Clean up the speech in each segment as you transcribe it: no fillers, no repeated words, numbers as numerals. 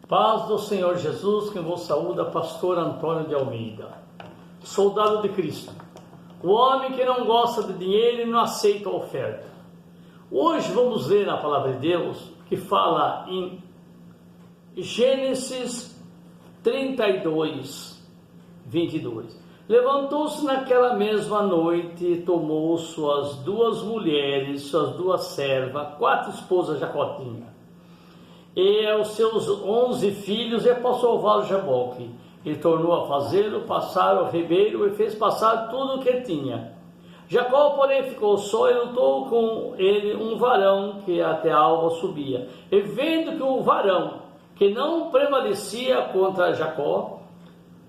Paz do Senhor Jesus, quem vos saúda, pastor Antônio de Almeida, soldado de Cristo, o homem que não gosta de dinheiro e não aceita a oferta. Hoje vamos ler a palavra de Deus, que fala em Gênesis 32, 22. Levantou-se naquela mesma noite e tomou suas duas mulheres, suas duas servas, 4 esposas Jacó tinha, e os seus 11 filhos, e passou o vale Jaboque, e tornou a fazê-lo passar o ribeiro, e fez passar tudo o que tinha. Jacó, porém, ficou só, e lutou com ele um varão que até a alva subia, e vendo que o varão, que não prevalecia contra Jacó,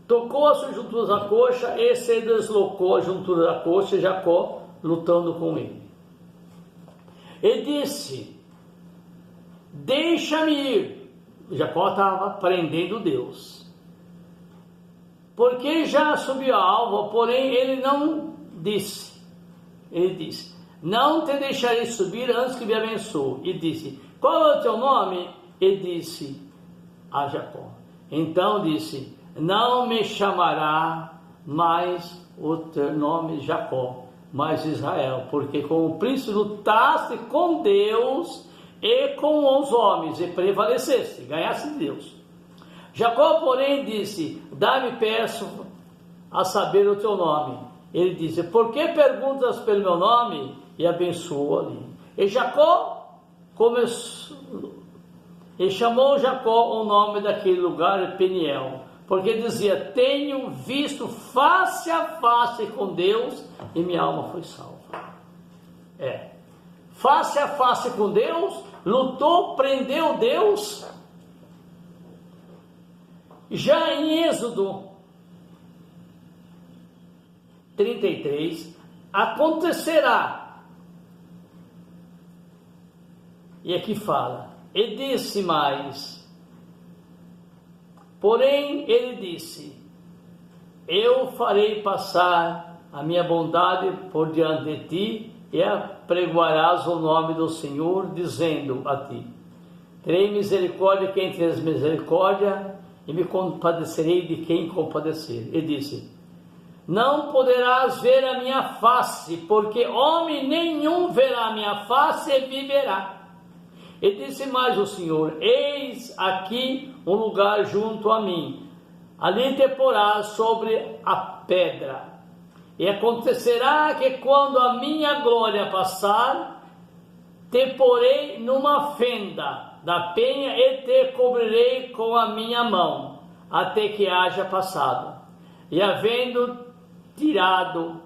tocou a sua juntura da coxa, e se deslocou a juntura da coxa, e Jacó lutando com ele. E disse: deixa-me ir. Jacó estava prendendo Deus, porque já subiu a alva, porém ele não disse. Ele disse: não te deixarei subir antes que me abençoe. E disse: qual é o teu nome? E disse a Jacó. Então disse: não me chamará mais o teu nome Jacó, mas Israel, porque com o príncipe lutaste com Deus e com os homens, e prevaleceste, ganhaste de Deus. Jacó, porém, disse: dá-me, peço, a saber o teu nome. Ele disse: por que perguntas pelo meu nome? E abençoou ali. E Jacó começou, e chamou Jacó o nome daquele lugar Peniel, porque dizia: tenho visto face a face com Deus, e minha alma foi salva. Face a face com Deus, lutou, prendeu Deus. Já em Êxodo 33, acontecerá, e aqui fala: e disse mais, porém ele disse: eu farei passar a minha bondade por diante de ti, e apregoarás o nome do Senhor, dizendo a ti: terei misericórdia de quem fez misericórdia, e me compadecerei de quem compadecer. E disse: não poderás ver a minha face, porque homem nenhum verá a minha face e viverá. E disse mais o Senhor: eis aqui um lugar junto a mim, ali te porás sobre a pedra. E acontecerá que quando a minha glória passar, te porei numa fenda da penha e te cobrirei com a minha mão, até que haja passado. E havendo tirado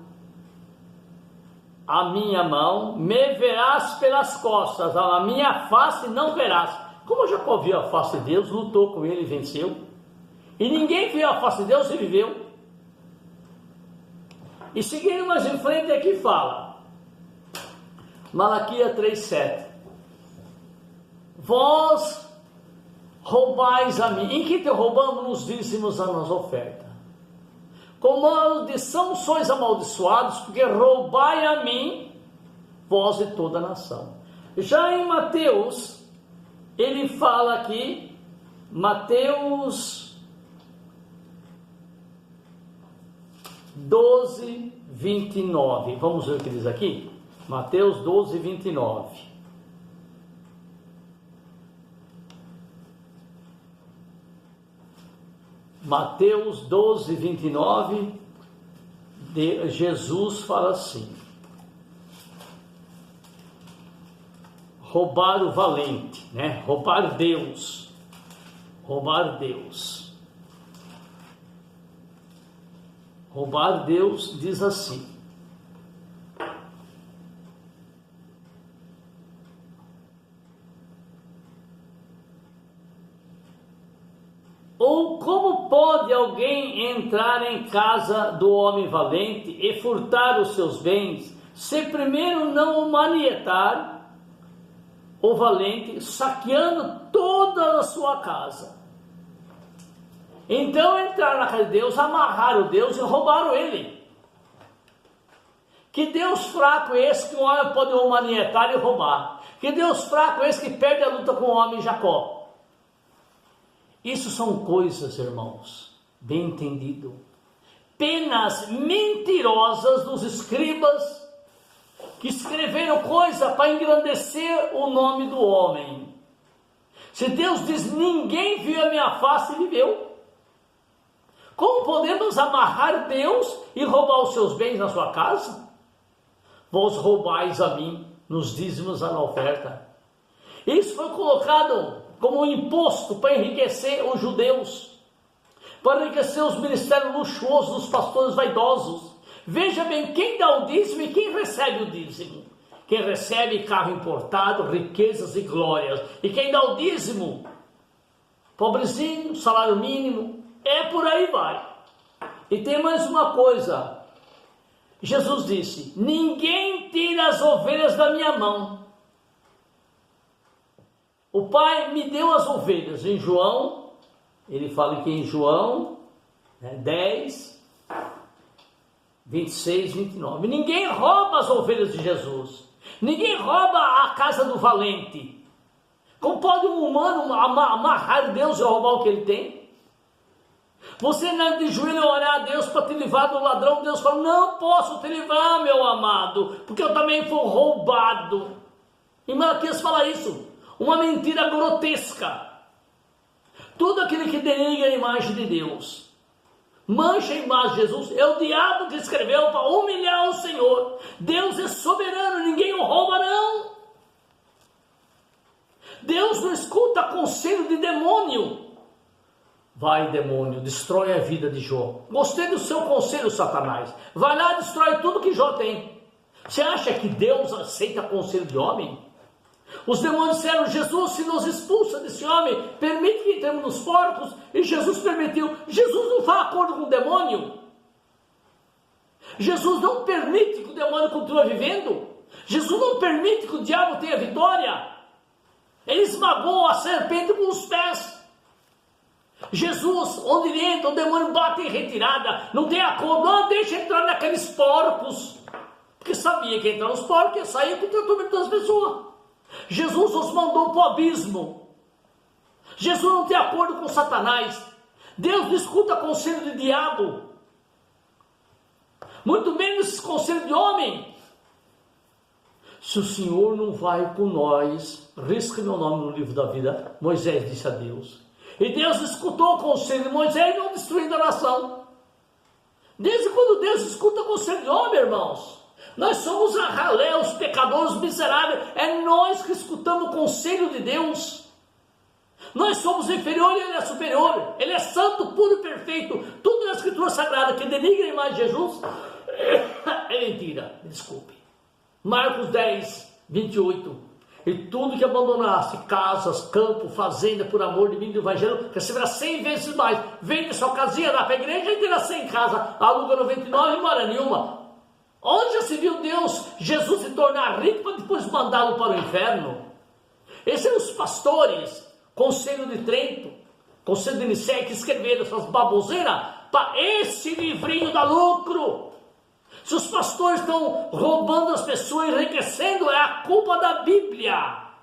a minha mão, me verás pelas costas, a minha face não verás. Como Jacó viu a face de Deus, lutou com ele e venceu. E ninguém viu a face de Deus e viveu. E seguindo mais em frente, aqui fala, Malaquias 3,7: vós roubais a mim. Em que te roubamos? Nos dízimos, nas ofertas. Com maldição sois amaldiçoados, porque roubai a mim, vós e toda a nação. Já em Mateus, ele fala aqui, Mateus 12, 29. Vamos ver o que diz aqui? Mateus 12, 29. Mateus 12, 29, Jesus fala assim: roubar o valente, né? Roubar Deus. Roubar Deus. Roubar Deus diz assim: ou como pode alguém entrar em casa do homem valente e furtar os seus bens, se primeiro não o manietar o valente, saqueando toda a sua casa? Então entraram na casa de Deus, amarraram Deus e roubaram ele. Que Deus fraco é esse que um homem pode o manietar e roubar? Que Deus fraco é esse que perde a luta com o homem Jacó? Isso são coisas, irmãos, bem entendido, penas mentirosas dos escribas que escreveram coisa para engrandecer o nome do homem. Se Deus diz, ninguém viu a minha face e viveu, como podemos amarrar Deus e roubar os seus bens na sua casa? Vós roubais a mim nos dízimos e na oferta. Isso foi colocado como um imposto para enriquecer os judeus, para enriquecer os ministérios luxuosos dos pastores vaidosos. Veja bem, quem dá o dízimo e quem recebe o dízimo. Quem recebe carro importado, riquezas e glórias. E quem dá o dízimo, pobrezinho, salário mínimo, por aí vai. E tem mais uma coisa. Jesus disse, ninguém tira as ovelhas da minha mão. O Pai me deu as ovelhas. Em João, ele fala que em João 10, 26, 29. Ninguém rouba as ovelhas de Jesus. Ninguém rouba a casa do valente. Como pode um humano amarrar Deus e roubar o que ele tem? Você não é de joelho orar a Deus para te livrar do ladrão. Deus fala, não posso te livrar, meu amado, porque eu também fui roubado. Em Malaquias fala isso. Uma mentira grotesca. Tudo aquele que denigra a imagem de Deus, mancha a imagem de Jesus, é o diabo que escreveu para humilhar o Senhor. Deus é soberano, ninguém o rouba não. Deus não escuta conselho de demônio. Vai, demônio, destrói a vida de Jó. Gostei do seu conselho, Satanás. Vai lá e destrói tudo que Jó tem. Você acha que Deus aceita conselho de homem? Os demônios disseram, Jesus, se nos expulsa desse homem, permite que entremos nos porcos, e Jesus permitiu. Jesus não faz acordo com o demônio. Jesus não permite que o demônio continue vivendo. Jesus não permite que o diabo tenha vitória. Ele esmagou a serpente com os pés. Jesus, onde ele entra, o demônio bate em retirada, não tem acordo, não deixa entrar naqueles porcos, porque sabia que entrar nos porcos ia sair com o tratamento das pessoas. Jesus os mandou para o abismo. Jesus não tem acordo com Satanás. Deus não escuta conselho de diabo, muito menos conselho de homem. Se o Senhor não vai com nós, risque meu nome no livro da vida, Moisés disse a Deus. E Deus escutou o conselho de Moisés, não destruindo a nação. Desde quando Deus escuta o conselho de homem, irmãos? Nós somos a ralé, os pecadores miseráveis. É nós que escutamos o conselho de Deus. Nós somos inferiores e Ele é superior. Ele é santo, puro e perfeito. Tudo na Escritura Sagrada que denigra a imagem de Jesus é mentira. Desculpe. Marcos 10, 28. E tudo que abandonasse, casas, campo, fazenda, por amor de mim do Evangelho, receberá 100 vezes mais. Vende sua casinha, dá para a igreja e terá 100 casas. Aluga 99 e não mora nenhuma. Onde já se viu Deus, Jesus se tornar rico para depois mandá-lo para o inferno? Esses são os pastores, Conselho de Trento, Conselho de Nicéia, que escreveram essas baboseiras para esse livrinho dá lucro. Se os pastores estão roubando as pessoas, enriquecendo, é a culpa da Bíblia,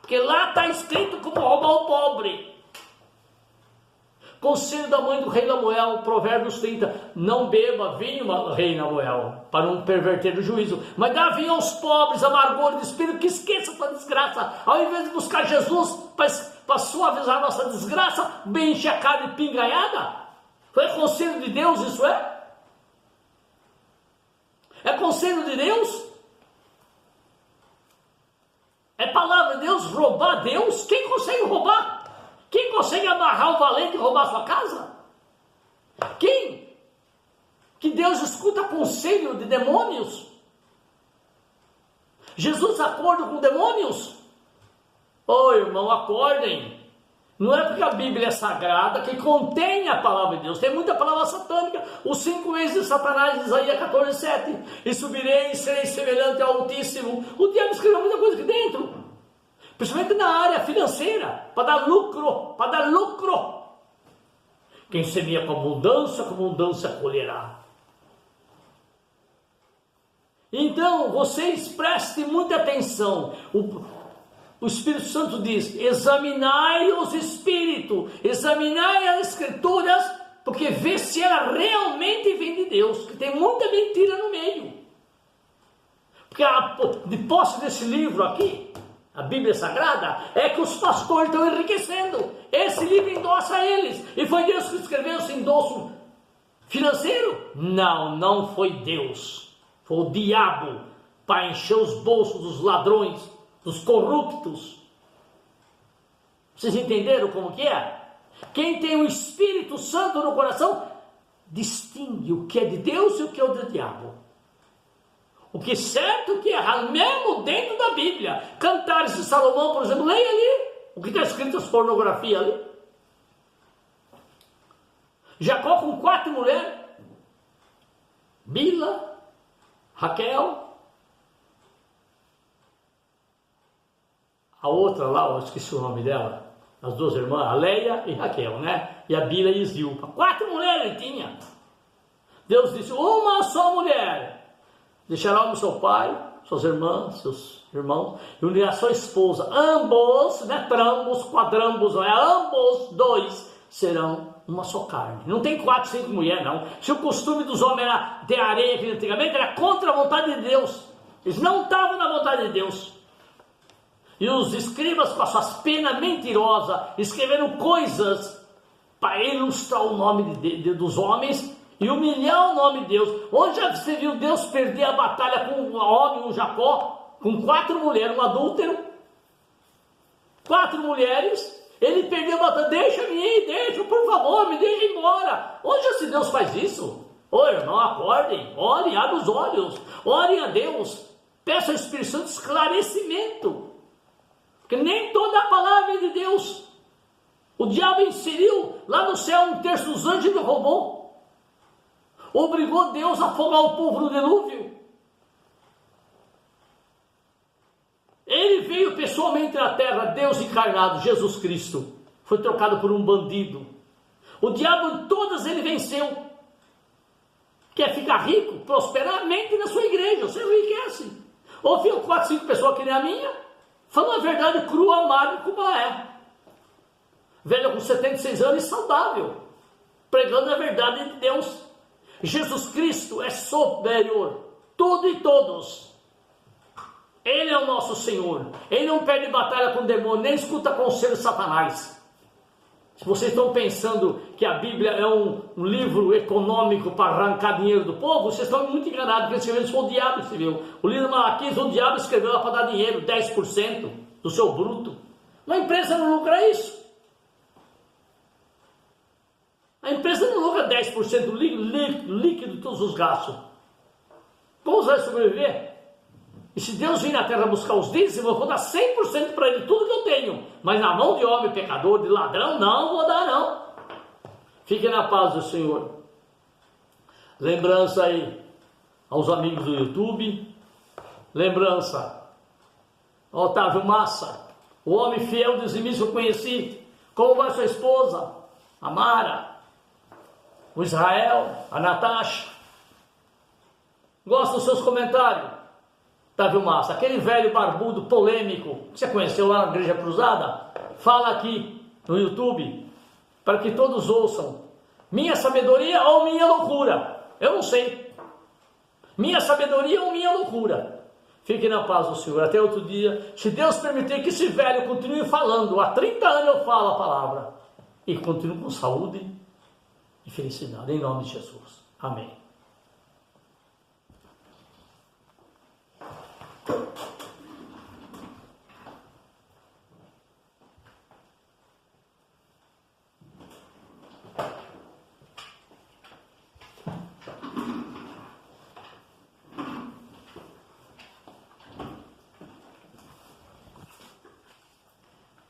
porque lá está escrito como roubar o pobre. Conselho da mãe do rei Lamuel, Provérbios 30, não beba vinho, rei Lamuel, para não perverter o juízo, mas dá vinho aos pobres, amargor de espírito, que esqueça a sua desgraça, ao invés de buscar Jesus para suavizar a nossa desgraça, bem encher a cara de pingaiada. Foi conselho de Deus isso é? É conselho de Deus? É palavra de Deus? Roubar Deus? Quem consegue roubar? Quem consegue amarrar o valente e roubar sua casa? Quem? Que Deus escuta conselho de demônios? Jesus acorda com demônios? Ô irmão, acordem. Não é porque a Bíblia é sagrada que contém a palavra de Deus. Tem muita palavra satânica. Os 5 vezes de Satanás, Isaías 14, 7. E subirei e serei semelhante ao Altíssimo. O diabo escreveu muita coisa aqui dentro. Principalmente na área financeira. Para dar lucro. Para dar lucro. Quem semeia com abundância colherá. Então, vocês prestem muita atenção. O Espírito Santo diz: examinai os espíritos, examinai as escrituras, porque vê se ela realmente vem de Deus, que tem muita mentira no meio. Porque de posse desse livro aqui, a Bíblia Sagrada, é que os pastores estão enriquecendo. Esse livro endossa eles. E foi Deus que escreveu esse endosso financeiro? Não, não foi Deus. Foi o diabo, para encher os bolsos dos ladrões, dos corruptos. Vocês entenderam como que é? Quem tem o Espírito Santo no coração, distingue o que é de Deus e o que é do diabo. O que é certo e o que é errado, mesmo dentro da Bíblia. Cantares de Salomão, por exemplo, leia ali o que está escrito as pornografia ali. Jacó com 4 mulheres: Bila, Raquel, a outra lá, eu esqueci o nome dela, as 2 irmãs, a Leia e Raquel, né? E a Bila e Zilpa. 4 mulheres ele tinha. Deus disse: uma só mulher deixará o seu pai, suas irmãs, seus irmãos, e unirá sua esposa. Ambos, não é trambos, quadrambos, não é, ambos 2 serão uma só carne. Não tem 4, 5 mulheres, não. Se o costume dos homens era ter areia, que antigamente era contra a vontade de Deus. Eles não estavam na vontade de Deus. E os escribas, com as suas penas mentirosas, escreveram coisas para ilustrar o nome dos homens e humilhar o nome de Deus. Onde já você viu Deus perder a batalha com um homem, um Jacó, com 4 mulheres, um adúltero? 4 mulheres, ele perdeu a batalha. Deixa-me ir, deixa, por favor, me deixa embora. Onde já se Deus faz isso? Ô irmão, acordem, olhem, abrem os olhos, orem a Deus, peça ao Espírito Santo esclarecimento. Porque nem toda a palavra é de Deus. O diabo inseriu lá no céu 1/3 dos anjos e ele roubou. Obrigou Deus a afogar o povo no dilúvio. Ele veio pessoalmente na terra, Deus encarnado, Jesus Cristo. Foi trocado por um bandido. O diabo em todas ele venceu. Quer ficar rico, prosperar, mente na sua igreja, você enriquece. Ou fica 4, 5 pessoas que nem a minha, falando a verdade crua, amarga como ela é. Velho com 76 anos e saudável, pregando a verdade de Deus. Jesus Cristo é superior, tudo e todos. Ele é o nosso Senhor. Ele não perde batalha com o demônio, nem escuta conselho de Satanás. Se vocês estão pensando que a Bíblia é um livro econômico para arrancar dinheiro do povo, vocês estão muito enganados, porque escreveu isso foi o diabo que escreveu. O livro de Malaquias, o diabo escreveu lá para dar dinheiro, 10% do seu bruto. Uma empresa não lucra isso. A empresa não lucra 10% líquido de todos os gastos. Como você vai sobreviver? E se Deus vir na terra buscar os dízimos, eu vou dar 100% para ele, tudo que eu tenho. Mas na mão de homem pecador, de ladrão, não vou dar não. Fique na paz do Senhor. Lembrança aí aos amigos do YouTube. Lembrança ao Otávio Massa, o homem fiel dizimista que eu conheci. Como vai sua esposa? A Mara, o Israel, a Natasha. Gosto dos seus comentários. Otávio Massa, aquele velho barbudo polêmico que você conheceu lá na Igreja Cruzada, fala aqui no YouTube, para que todos ouçam. Minha sabedoria ou minha loucura? Eu não sei. Minha sabedoria ou minha loucura? Fique na paz do Senhor. Até outro dia. Se Deus permitir que esse velho continue falando, há 30 anos eu falo a palavra, e continuo com saúde e felicidade, em nome de Jesus. Amém.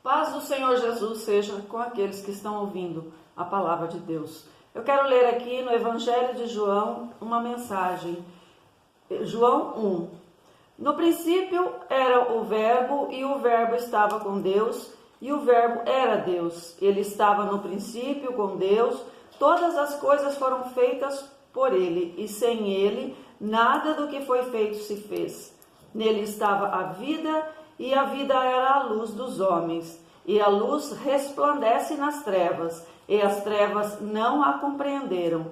Paz do Senhor Jesus seja com aqueles que estão ouvindo a palavra de Deus. Eu quero ler aqui no Evangelho de João uma mensagem. João 1. No princípio era o Verbo, e o Verbo estava com Deus, e o Verbo era Deus. Ele estava no princípio com Deus. Todas as coisas foram feitas por ele, e sem ele nada do que foi feito se fez. Nele estava a vida, e a vida era a luz dos homens. E a luz resplandece nas trevas, e as trevas não a compreenderam.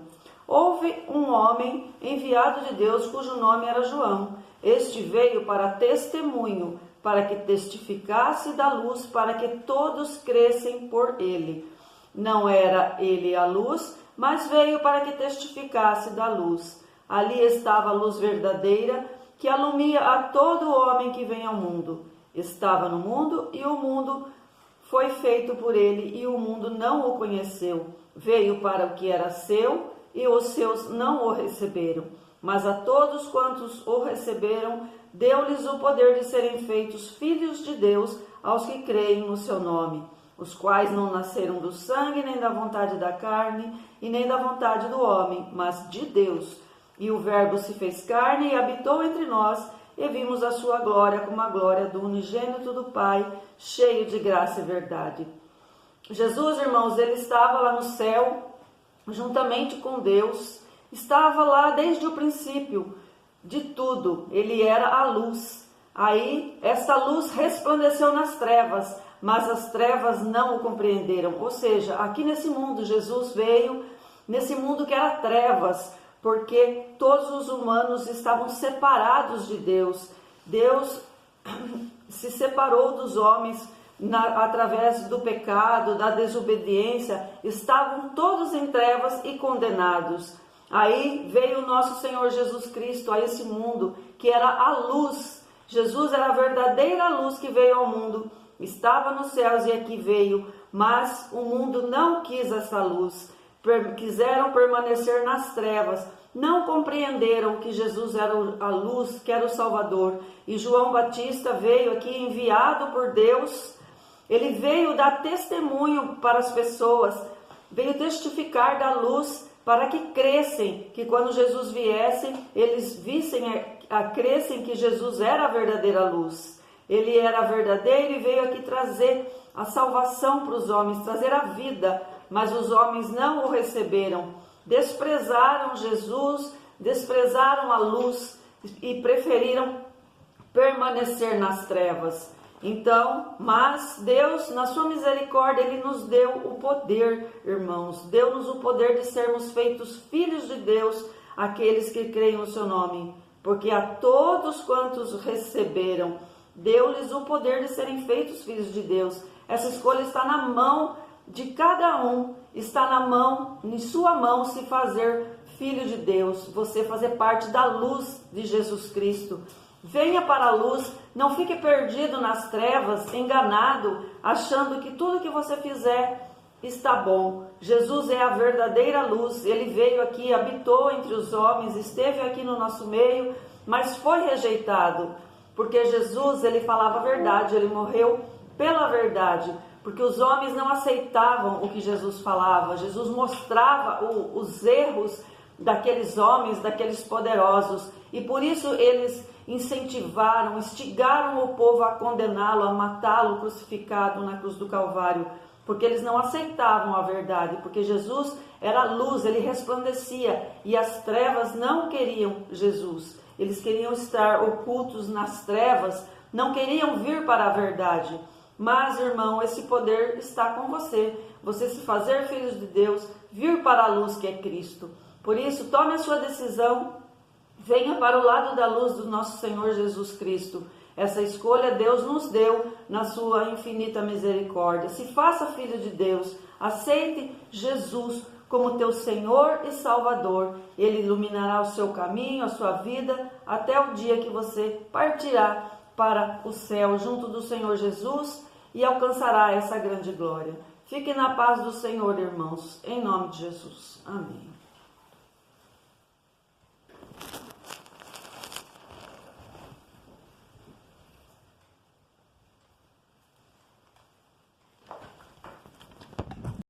Houve um homem enviado de Deus, cujo nome era João. Este veio para testemunho, para que testificasse da luz, para que todos crescem por ele. Não era ele a luz, mas veio para que testificasse da luz. Ali estava a luz verdadeira, que alumia a todo homem que vem ao mundo. Estava no mundo, e o mundo foi feito por ele, e o mundo não o conheceu. Veio para o que era seu, e os seus não o receberam. Mas a todos quantos o receberam, deu-lhes o poder de serem feitos filhos de Deus, aos que creem no seu nome, os quais não nasceram do sangue, nem da vontade da carne, e nem da vontade do homem, mas de Deus. E o Verbo se fez carne e habitou entre nós, e vimos a sua glória como a glória do unigênito do Pai, cheio de graça e verdade. Jesus, irmãos, ele estava lá no céu, juntamente com Deus, estava lá desde o princípio de tudo, ele era a luz. Aí, essa luz resplandeceu nas trevas, mas as trevas não o compreenderam. Ou seja, aqui nesse mundo, Jesus veio, nesse mundo que era trevas, porque todos os humanos estavam separados de Deus. Deus se separou dos homens através do pecado, da desobediência. Estavam todos em trevas e condenados. Aí veio o nosso Senhor Jesus Cristo a esse mundo, que era a luz. Jesus era a verdadeira luz que veio ao mundo. Estava nos céus e aqui veio, mas o mundo não quis essa luz. Quiseram permanecer nas trevas, não compreenderam que Jesus era a luz, que era o Salvador. E João Batista veio aqui enviado por Deus, ele veio dar testemunho para as pessoas, veio testificar da luz para que crescem, que quando Jesus viesse, eles crescem que Jesus era a verdadeira luz. Ele era verdadeiro e veio aqui trazer a salvação para os homens, trazer a vida, mas os homens não o receberam. Desprezaram Jesus, desprezaram a luz e preferiram permanecer nas trevas. Então, mas Deus, na sua misericórdia, Ele nos deu o poder, irmãos. Deu-nos o poder de sermos feitos filhos de Deus, aqueles que creem no seu nome. Porque a todos quantos receberam, deu-lhes o poder de serem feitos filhos de Deus. Essa escolha está na mão de cada um, está na mão, em sua mão, se fazer filho de Deus, você fazer parte da luz de Jesus Cristo. Venha para a luz, não fique perdido nas trevas, enganado, achando que tudo que você fizer está bom. Jesus é a verdadeira luz, ele veio aqui, habitou entre os homens, esteve aqui no nosso meio, mas foi rejeitado, porque Jesus, ele falava a verdade, ele morreu pela verdade, porque os homens não aceitavam o que Jesus falava. Jesus mostrava os erros daqueles homens, daqueles poderosos, e por isso eles incentivaram, instigaram o povo a condená-lo, a matá-lo crucificado na cruz do Calvário, porque eles não aceitavam a verdade, porque Jesus era a luz, ele resplandecia, e as trevas não queriam Jesus, eles queriam estar ocultos nas trevas, não queriam vir para a verdade. Mas, irmão, esse poder está com você, você se fazer filho de Deus, vir para a luz que é Cristo. Por isso, tome a sua decisão, venha para o lado da luz do nosso Senhor Jesus Cristo. Essa escolha Deus nos deu na sua infinita misericórdia. Se faça filho de Deus, aceite Jesus como teu Senhor e Salvador. Ele iluminará o seu caminho, a sua vida, até o dia que você partirá para o céu junto do Senhor Jesus e alcançará essa grande glória. Fique na paz do Senhor, irmãos, em nome de Jesus. Amém.